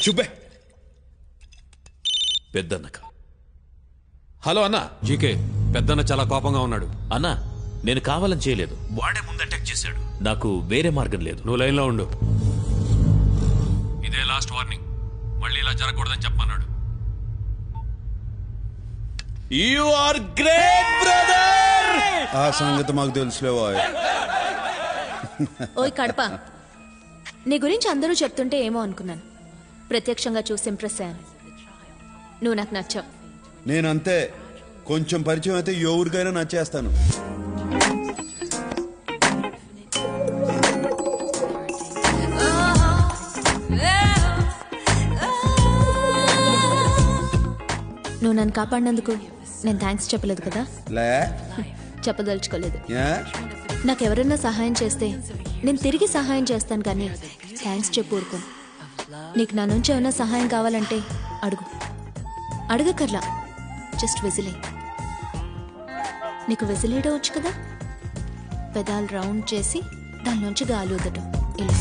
చూపే పెద్దన్నక. హలో అన్న. జీకే పెద్దన్న చాలా కోపంగా ఉన్నాడు. అన్నా నేను కావాలని చేయలేదు, వాడే ముందు అటాక్ చేశాడు. నాకు వేరే మార్గం లేదు. నువ్వు లైన్లో ఉండు. ఇదే లాస్ట్ వార్నింగ్, మళ్ళీ ఇలా జరగకూడదని చెప్పమన్నాడు. You are great brother. ఆ సంగతి మాకు తెలుసులేవా? ఓయ్ కడప, నీ గురించి అందరూ చెప్తుంటే ఏమో అనుకున్నాను. ప్రత్యక్షంగా చూసి ఇంప్రెస్ అయ్యాను. నువ్వు నాకు నచ్చావు. నేనంతే, కొంచెం పరిచయం అయితే ఎవరికైనా నచ్చేస్తాను. నువ్వు నన్ను కాపాడినందుకు నేను థ్యాంక్స్ చెప్పలేదు కదా? లే, చెప్పదలుచుకోలేదు. ఏ? నాకెవరైనా సహాయం చేస్తే నేను తిరిగి సహాయం చేస్తాను, కానీ థ్యాంక్స్ చెప్పు ఊరుకోను. నీకు నా నుంచి ఏమైనా సహాయం కావాలంటే అడుగు. అడగకర్లా, జస్ట్ విజిలే. నీకు విజిలేయడం వచ్చు కదా? పెదాలు రౌండ్ చేసి దానిలోంచి గాలి వదటం, ఇలా.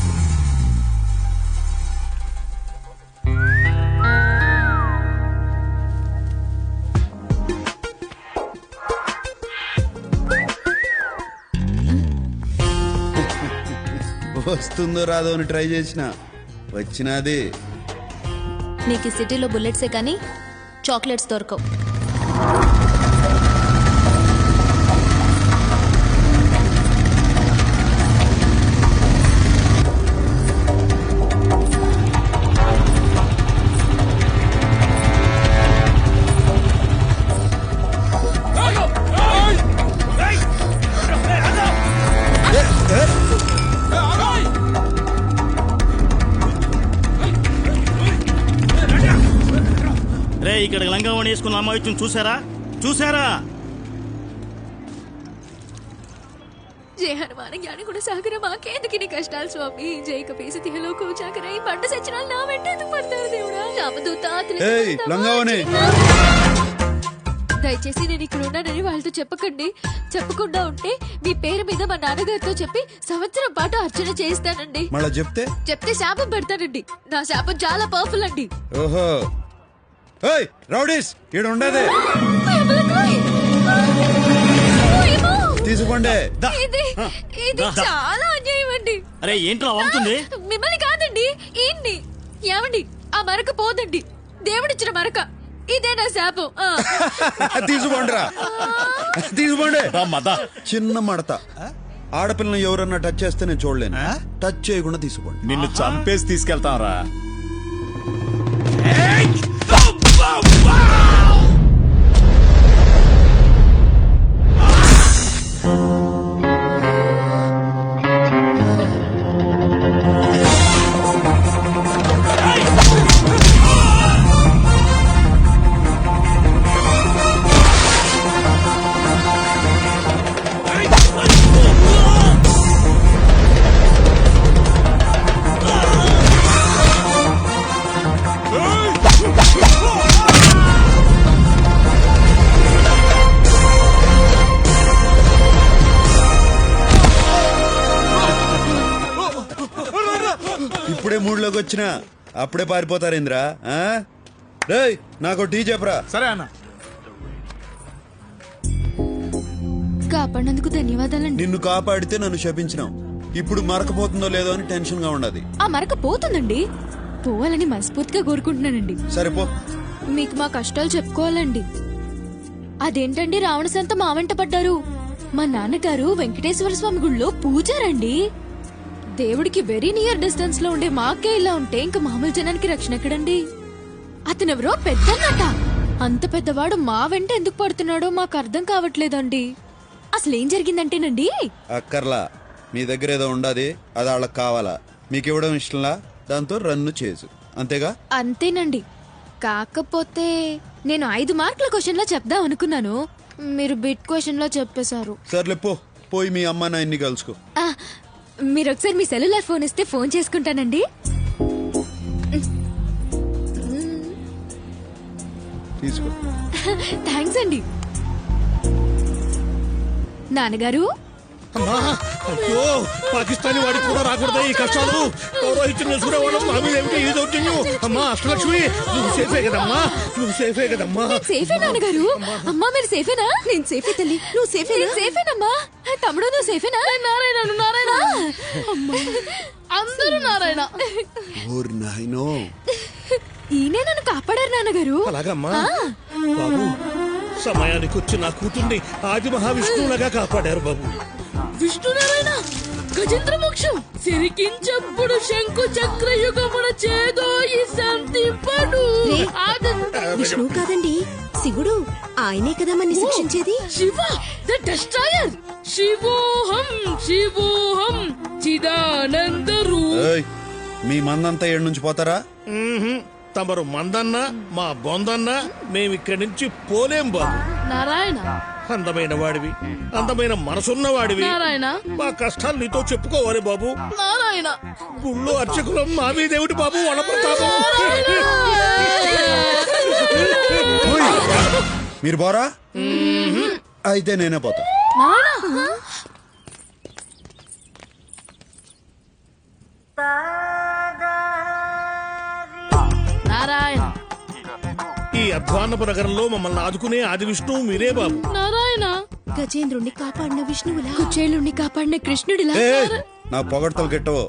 వస్తుందో రాదో అని ట్రై చేసిన, వచ్చినది. నీకు ఈ సిటీలో బుల్లెట్సే కానీ చాక్లెట్స్ దొరకవు. రే, ఇక్కడ లంగావణి వేసుకున్న అమ్మాయి చూసారా? జయ హనుమాన జ్ఞాని కూడా సాగర మాకేందుకు నీ కష్టాలు స్వామి. జై కపీసి తిహలోకు చాకరై పంట సచ్చినాలు నా వెంట ఎందుకు పడతారు దేవుడా? రామదూత ఏయ్ లంగావణి, దయచేసి నేను ఇక్కడ ఉన్నానని వాళ్ళతో చెప్పకండి. చెప్పకుండా ఉంటే మీ పేరు మీద మా నాన్నగారితో చెప్పి సంవత్సరం పాటు అర్చన చేయిస్తానండి. మళ్ళా చెప్తే శాపం పెడతానండి. నా శాపం చాలా పవర్ఫుల్ అండి. ఓహో, ఏయ్ రౌడీస్, ఈడ ఉండదే. తీసుకోండి. ఇది చాలా అన్యాయం అండి. అరే ఏంట్రా అవుతుంది? మిమ్మల్ని కాదండి, ఏంటి? ఏమండి, ఆ మరక పోదండి. దేవుడిచ్చిన మరక. ఇదే నా శాపం. తీసుకోండిరా, తీసుకోండి. చిన్న మడత. ఆడపిల్లని ఎవరన్నా టచ్ చేస్తే నేను చూడలేను. టచ్ చేయకుండా తీసుకోండి. నిన్ను చంపేసి తీసుకెళ్తాం రా. ఇప్పుడే మూడులోకి వచ్చినా అప్పుడే పారిపోతారేంద్రా? రేయ్, నాకు టీ చెప్పరా. సరే అన్న. కాపాడినందుకు ధన్యవాదాలండి. నిన్ను కాపాడితే నన్ను శపించినావు. ఇప్పుడు మరకపోతుందో లేదో అని టెన్షన్ గా ఉన్నది. ఆ మరక పోతుందండి. పోవాలని మనస్ఫూర్తిగా కోరుకుంటున్నానండి. సరిపో. మీకు మా కష్టాలు చెప్పుకోవాలండి. అదేంటండి, రావణ సంత మా వెంట పడ్డారు. మా నాన్నగారు వెంకటేశ్వర స్వామి గుళ్ళో పూజారండి. దేవుడికి వెరీ నియర్ డిస్టెన్స్ లో ఉండే మాకే ఇలా ఉంటే ఇంకా మామూలు జనానికి రక్షణ ఎక్కడండి? అతనెవరో పెద్దన్నట. అంత పెద్దవాడు మా వెంట ఎందుకు పడుతున్నాడో మాకు అర్థం కావట్లేదండి. అసలేం జరిగిందంటేనండి, అక్కర్లా, మీ దగ్గర ఏదో ఉండదు, అది వాళ్ళకి కావాలా? మీకు ఇవ్వడం ఇష్టంలా, దాంతో రన్ను చేసు, అంతేగా? అంతేనండి. కాకపోతే నేను 5 మార్కుల క్వశ్చన్ లో చెప్దాం అనుకున్నాను. మీరు బిట్ క్వశ్చన్ లో చెప్పేశారు. సర్లే పో, పోయి మీ అమ్మ నాయన్ని కలుసుకో. మీరు ఒకసారి మీ సెల్యులార్ ఫోన్ ఇస్తే ఫోన్ చేసుకుంటానండి. తీసుకో. థ్యాంక్స్ అండి. నాన్నగారు, అమ్మా అయ్యో పాకిస్తానీ వాడికి కూడా రాకూడదా ఈ కష్టాలు పౌరోహిత్యం చేసుకునేవాళ్ళం మా మీద ఏమిటో ఈ దౌర్జన్యం అమ్మా అష్టలక్ష్మి నువ్వు సేఫే కదమ్మా నువ్వు సేఫే కదమ్మా సేఫే నాన్నగారు అమ్మా మీరు సేఫేనా నేను సేఫే తల్లి నువ్వు సేఫే నేను సేఫేనమ్మా తమ్ముడు నువ్వు సేఫేనా నారాయణ నారాయణ అందరూ నారాయణ ఓర్ నాయనో ఈయనే నన్ను కాపాడారు నాన్నగారు అలాగమ్మా బాబు సమయానికి వచ్చి నా కూతుర్ని ఆది మహావిష్ణువులాగా కాపాడారు బాబు విష్ణునారాయణ గజేంద్ర మోక్షం సిరికించప్పుడు శంకు చక్రయుగమున చేదో ఈ శాంతింపడు విష్ణు కాదండి శివుడు ఆయనే కదా మన శిక్షించేది శివ ద డెస్ట్రాయర్ శివోహం శివోహం చిదానంద ఏయ్, మీ మందంతా ఏడు నుంచి పోతారా తమరు మందన్నా మా బొందన్నా మేమిక్కడి నుంచి పోలేం బాబు నారాయణ అందమైన వాడివి అందమైన మనసున్న వాడివి నారాయణ మా కష్టాలు నీతో చెప్పుకోవాలి బాబు నారాయణ గుళ్ళో అర్చకులం మా మీదేమిటి బాబు వాళ్ళ ప్రతాపం ఓయ్, మీరు పోరా అయితే నేనే పోతా నారాయణ ఈ అధ్వాన్నపు నగరంలో మమ్మల్ని ఆదుకునే ఆది విష్ణువు మీరే బాబు నారాయణ గజేంద్రుణ్ణి కాపాడిన విష్ణువులా కుచేలుణ్ణి కాపాడిన కృష్ణుడిలా ఏయ్, నా పొగడ్తలు గిట్టవో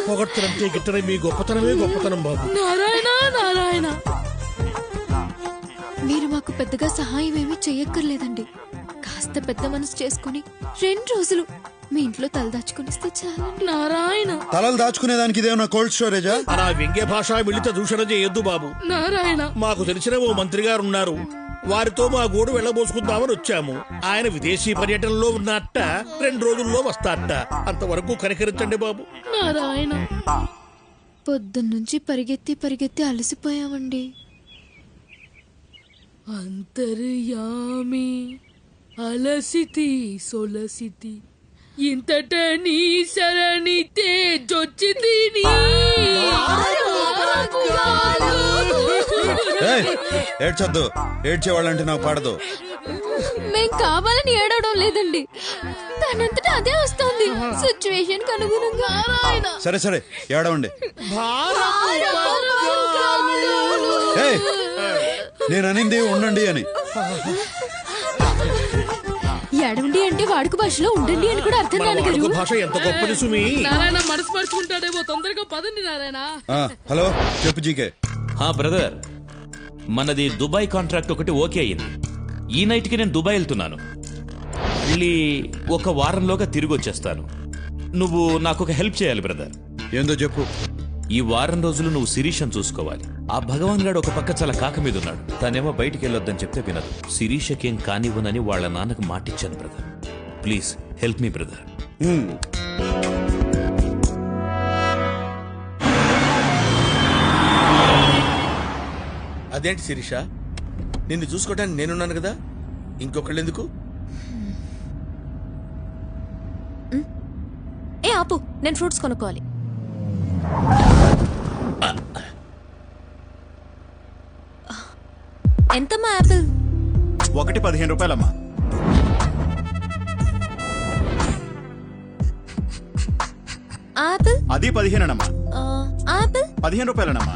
పొగడ్తలంటే గిట్టని మీ గొప్పతనమే గొప్పతనం బాబు నారాయణ నారాయణ మీరు మాకు పెద్దగా సహాయం ఏమీ చెయ్యక్కర్లేదండి కాస్త పెద్ద మనసు చేసుకుని 2 రోజులు మీ ఇంట్లో తలదాచుకునిస్తే చాలండి నారాయణ తలలు దాచుకునేదానికి ఇదేమన్నా కోల్డ్ స్టోరేజా అలా వ్యంగ్య భాష మిళిత దూషణ చేయొద్దు బాబు నారాయణ మాకు తెలిసిన ఓ మంత్రి గారు ఉన్నారు వారితో మా గూడు వెళ్ళబోసుకుందామని వచ్చాము ఆయన విదేశీ పర్యటనలో ఉన్నట్ట 2 రోజుల్లో వస్తాట అంతవరకు కనికరించండి బాబు నారాయణ పొద్దున్నుంచి పరిగెత్తి అలసిపోయామండి అంతర్యామి అలసితి సొలసితి ఇంతట నీ శరణితే జొచ్చితి నీ ఏయ్, ఏడ్చొద్దు ఏడ్చేవాళ్ళంటే నాకు పడదు మేం కావాలని ఏడవడం లేదండి తనంతటా అదే వస్తుంది సిచ్యువేషన్ అనుగుణంగా సరే సరే ఏడవండి ఏయ్, నేను అనింది ఉండండి అని ఏడవండి అంటే వాడుక భాషలో ఉండండి అని కూడా అర్థం మన నాన్నగారు వాడుక భాష ఎంత గొప్పది సుమి నారాయణ మనసు పరుచుకుంటాడేమో తొందరగా పదండి నారాయణ ఆ, హలో చెప్పు జీకే బ్రదర్ మనది దుబాయ్ కాంట్రాక్ట్ ఒకటి ఓకే అయింది ఈ నైట్కి నేను దుబాయ్ వెళ్తున్నాను మళ్ళీ 1 వారంలోగా తిరిగి వచ్చేస్తాను నువ్వు నాకు ఒక హెల్ప్ చేయాలి బ్రదర్ ఏందో చెప్పు ఈ వారం రోజులు నువ్వు శిరీషను చూసుకోవాలి ఆ భగవాన్ గాడు ఒక పక్క చాలా కాక మీద ఉన్నాడు తనేమో బయటికి వెళ్ళొద్దని చెప్తే వినదు శిరీషకేం కానివ్వనని వాళ్ళ నాన్నకు మాటిచ్చాను brother please help me brother అదేంటి శిరీష నిన్ను చూసుకోవడానికి నేనున్నాను కదా ఇంకొకళ్ళు ఎందుకు ఏ ఆపు నేను ఫ్రూట్స్ కొనుక్కోవాలి ఎంతమ్మా యాపిల్ ఒకటి 15 రూపాయలమ్మా ఆపిల్ అది 15 అమ్మా ఆపిల్ 15 రూపాయలనమ్మా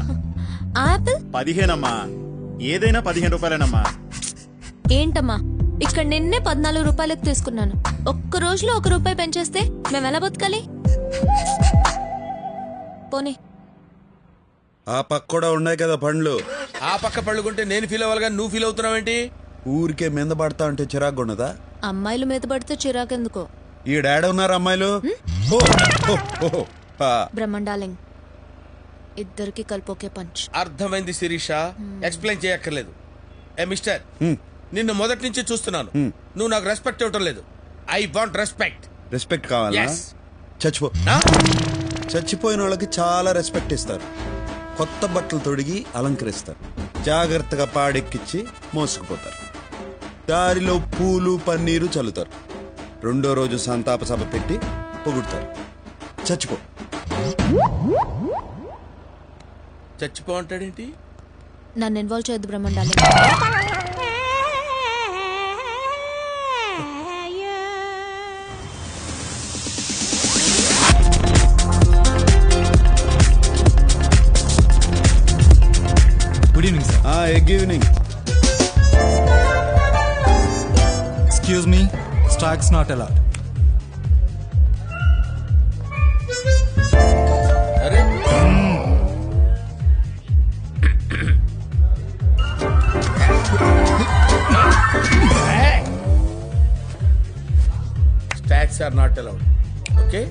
ఆపిల్ 15 అమ్మా ఏదైనా 15 రూపాయలనమ్మా ఏంటమ్మా ఇక్కడ నిన్నే 14 రూపాయలకు తీసుకున్నాను ఒక్క రోజులో 1 రూపాయి పెంచేస్తే మేము ఎలా బతకాలి పోనీ ఆ పక్క కూడా ఉన్నాయి కదా పండ్లు ఆ పక్క పళ్ళుకుంటే నేను ఫీల్ అవ్వాలిగా నువ్వు ఫీల్ అవుతున్నావేంటి ఊరికే మీద పడతా అంటే చిరాకు ఉన్నదా అమ్మాయిలు మీద పడితే చిరాకెందుకో ఈ డాడీ ఉన్నారు అమ్మాయిలు ఓ, ఓ, ఓ, ఓ. ఆ, బ్రహ్మండాలింగ్ ఇద్దరికి కలిపి ఒకే పంచ్ అర్థమైంది శిరీష ఎక్స్ప్లెయిన్ చేయక్కర్లేదు ఏ మిస్టర్ హ్మ్. నిన్ను మొదటి నుంచి చూస్తున్నాను నువ్వు నాకు రెస్పెక్ట్ ఇవ్వటం లేదు ఐ వాంట్ రెస్పెక్ట్ రెస్పెక్ట్ కావాలా Yes. చచ్చిపో చచ్చిపోయిన వాళ్ళకి చాలా రెస్పెక్ట్ ఇస్తారు కొత్త బట్టలు తొడిగి అలంకరిస్తారు జాగ్రత్తగా పాడెక్కిచ్చి మోసుకుపోతారు దారిలో పూలు పన్నీరు చల్లుతారు 2వ రోజు సంతాప సభ పెట్టి పొగుడుతారు చచ్చిపో చచ్చిపో అంటాడేంటి నన్ను ఇన్వాల్వ్ చేయొద్దు బ్రహ్మండాలింగ్ big evening. Excuse me, stocks not allowed. అరే stocks are not allowed. Okay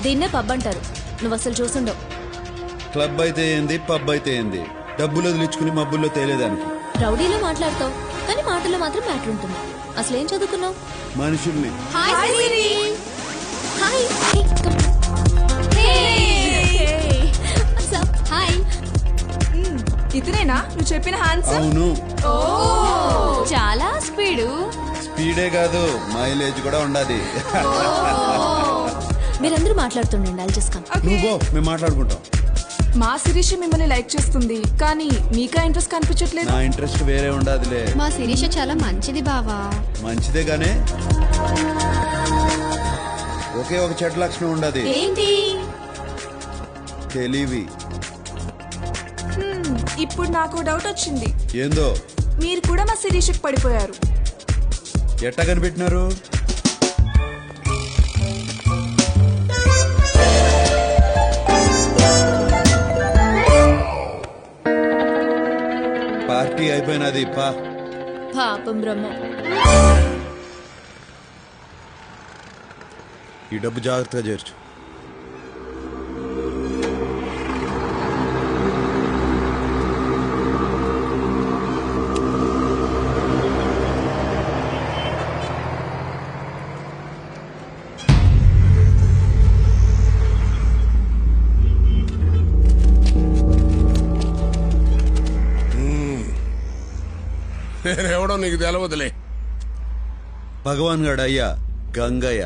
దీన్నే పబ్ అంటారు. నువ్వు అసలు చూసుండవు. క్లబ్ అయితే ఏంది, పబ్ అయితే ఏంది, డబ్బులు వదిలించుకుని మబ్బుల్లో తేలేదానికి. రౌడీలో మాట్లాడతావు కానీ మాటల్లో మాత్రం మ్యాటర్ ఉంటుంది. అసలు ఏం చదువుకున్నావు? మనుషుల్ని ఇతనేనా నువ్వు చెప్పిన హ్యాండ్సమ్? అవును, చాలా స్పీడు. స్పీడే కాదు మైలేజ్ కూడా ఉండాలి. మీరందరూ మాట్లాడుతుండండి. I'll just come. నువ్వు పో, మేము మాట్లాడుకుంటాం. మా శిరీష మిమ్మల్ని లైక్ చేస్తుంది కానీ మీకా ఇంట్రెస్ట్ కనిపించట్లేదు. నా ఇంట్రెస్ట్ వేరే ఉండాదిలే. మా శిరీష చాలా మంచిది బావా. మంచిదే గానే ఒకే ఒక చెడ్డ లక్షణం ఉండదు. ఏంటి? తెలివి. ఇప్పుడు నాకు డౌట్ వచ్చింది. ఏందో? మీరు కూడా మా శిరీషకు పడిపోయారు. ఎట్టా కనిపెట్టినారు? పార్టీ అయిపోయినది పా. పాపం బ్రహ్మ. ఈ డబ్బు జాగ్రత్తగా చేర్చు. నేనెవడో నీకు తెలవదులే. భగవాన్ గడ అయ్యా గంగయ్య.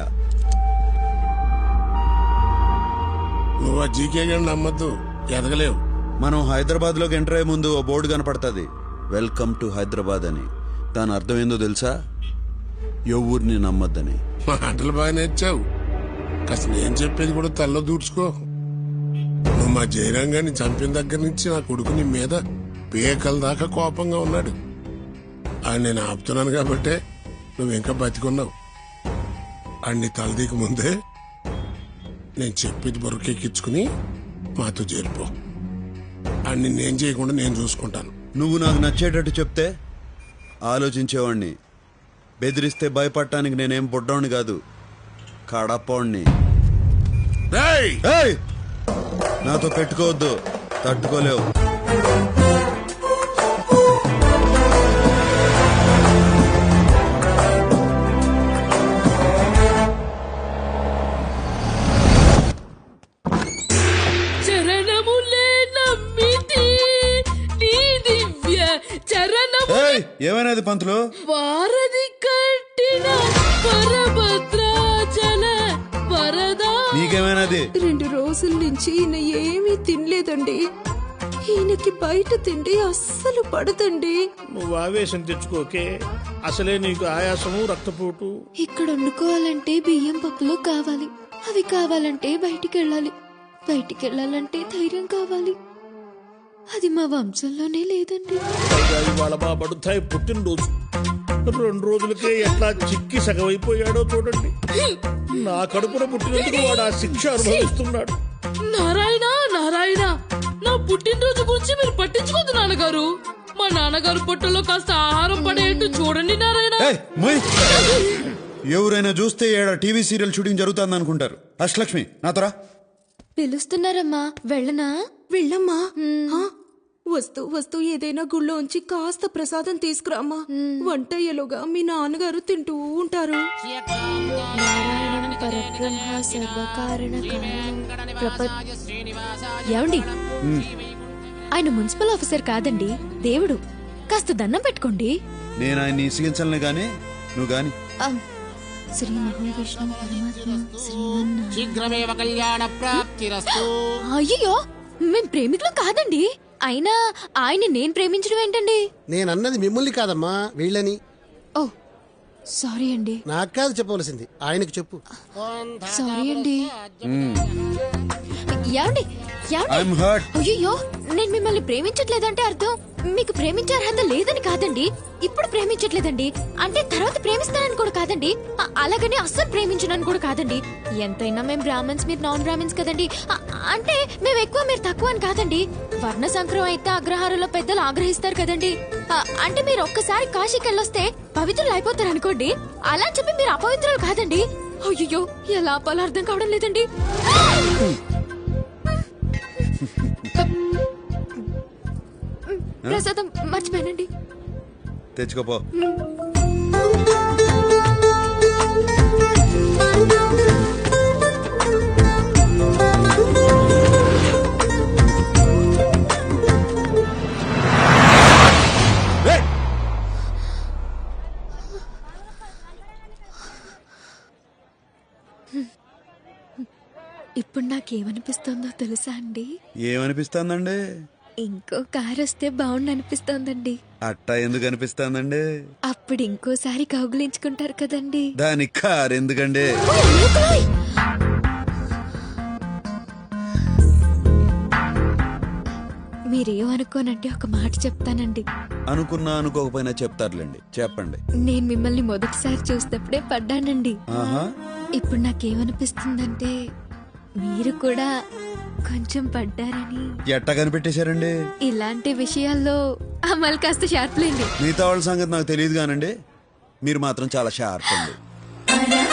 నువ్వు ఆ జీకే గండి నమ్మద్దు, ఎదగలేవు. మనం హైదరాబాద్ లోకి ఎంటర్ అయ్యే ముందు ఓ బోర్డు కనపడుతుంది, వెల్కమ్ టు హైదరాబాద్ అని. దాని అర్థం ఏందో తెలుసా? ఎవరిని నమ్మద్దని. మాటలు బాగా నేర్చావు. కాస్త నేను చెప్పేది కూడా తల్లో దూడ్చుకో. నువ్వు మా జయరాంగాన్ని చంపిన దగ్గర నుంచి నా కొడుకు నీ మీద పేకల దాకా కోపంగా ఉన్నాడు. ఆయన నేను ఆపుతున్నాను కాబట్టే నువ్వు ఇంకా బతికున్నావు. అన్ని తలదీకి ముందే నేను చెప్పేది బొరకెక్కించుకుని మాతో చేరిపో. అన్ని నేను చేయకుండా నేను చూసుకుంటాను. నువ్వు నాకు నచ్చేటట్టు చెప్తే ఆలోచించేవాణ్ణి. బెదిరిస్తే భయపడటానికి నేనేం బుడ్డోణ్ణి కాదు, కడపోణ్ణి. ఏయ్! నాతో పెట్టుకోవద్దు, తట్టుకోలేవు. ఏమైనది పంతులు? వారధి కట్టిన వరభద్రాచల వరదా. నీకేమైనది? 2 రోజుల నుంచి ఈయన ఏమీ తినలేదండి. ఈయనకి బయట తిండి అస్సలు పడదండి. నువ్వు ఆవేశం తెచ్చుకోకే, అసలే నీకు ఆయాసము రక్తపోటు. ఇక్కడ వండుకోవాలంటే బియ్యం పప్పులు కావాలి, అవి కావాలంటే బయటికి వెళ్ళాలి, బయటికి వెళ్ళాలంటే ధైర్యం కావాలి. అది మా వంశంలోనే లేదండి. ఇవాళ మా బడుతాయి పుట్టినరోజు. 2 రోజులకే ఎట్లా చిక్కి సగమైపోయాడో చూడండి. నా కడుపున పుట్టినందుకు వాడు ఆ శిక్ష అనుభవిస్తున్నాడు. నారాయణ నారాయణ, నా పుట్టినరోజు గురించి మీరు పట్టించుకోదు నాన్నగారు. మా నాన్నగారు పొట్టలో కాస్త ఆహారం పడేట్టు చూడండి నారాయణ. ఎవరైనా చూస్తే ఏడా టీవీ సీరియల్ షూటింగ్ జరుగుతుంది అనుకుంటారు. అష్టలక్ష్మి నాతోరా. పిలుస్తున్నారమ్మా, వెళ్ళనా? వెళ్ళమ్మా. వస్తూ వస్తూ ఏదైనా గుళ్ళోంచి కాస్త ప్రసాదం తీసుకురామ్మా. వంట అయ్యేలోగా మీ నాన్నగారు తింటూ ఉంటారు. ఏమండి, ఆయన మున్సిపల్ ఆఫీసర్ కాదండి, దేవుడు. కాస్త దండం పెట్టుకోండి. నేను ఆయన్ని ఇసిగించలే గాని నువ్వు గాని. శ్రీ మహావిష్ణు పరమాత్మ శీఘ్రమేవ కళ్యాణ ప్రాప్తిరస్తు. అయ్యో, మేం ప్రేమికులం కాదండి. అయినా ఆయన నేను ప్రేమించడం ఏంటండి? నేనన్నది మిమ్మల్ని కాదమ్మా, వీళ్ళని. ఓ సారీ అండి. నాకు కాదు చెప్పవలసింది, ఆయనకు చెప్పు. సారీ అండి. ఏమండి, ఐఎమ్ హర్ట్. అయ్యో నేను మిమ్మల్ని ప్రేమించట్లేదంటే అర్థం మీకు ప్రేమించే అర్హత లేదని కాదండి. ఇప్పుడు ప్రేమించట్లేదండి అంటే తర్వాత ప్రేమిస్తానని కూడా కాదండి. అలాగని అస్సలు ప్రేమించనని కూడా కాదండి. ఎంతైనా మేము బ్రాహ్మణ్స్, మీరు నాన్ బ్రాహ్మణ్స్ కదండి. అంటే మేము ఎక్కువ మీరు తక్కువ అని కాదండి. వర్ణ సంక్రమం అయితే అగ్రహారంలో పెద్దలు ఆగ్రహిస్తారు కదండి. అంటే మీరు ఒక్కసారి కాశీకి వెళ్ళొస్తే పవిత్రులు అయిపోతారు అనుకోండి. అలా అని చెప్పి మీరు అపవిత్రులు కాదండి. అయ్యో ఎలా ఆపాలో అర్థం కావడం లేదండి. ప్రసాదం మర్చిపోయానండి. తెచ్చుకోపో. ఇప్పుడు నాకేమనిపిస్తోందో తెలుసా అండి? ఏమనిపిస్తుందండి? ఇంకో కారు వస్తే బాగుండు అనిపిస్తోందండి. అట్టా ఎందుకు అనిపిస్తుందండి? అప్పుడు ఇంకోసారి కౌగులించుకుంటారు కదండి. దానికి కారు ఎందుకండి? మీరేమనుకోనండి, ఒక మాట చెప్తానండి. అనుకున్నా అనుకోకపోయినా చెప్తారులేండి. చెప్పండి. నేను మిమ్మల్ని మొదటిసారి చూసినప్పుడే పడ్డానండి. ఆహా. ఇప్పుడు నాకేమనిపిస్తుందంటే మీరు కూడా కొంచెం పడ్డారని. ఎట్టా కనిపెట్టేశారండి? ఇలాంటి విషయాల్లో అమలు కాస్త షార్ప్లేండి. మిగతా వాళ్ళ సంగతి నాకు తెలియదు కానండి, మీరు మాత్రం చాలా షార్ప్ అండి.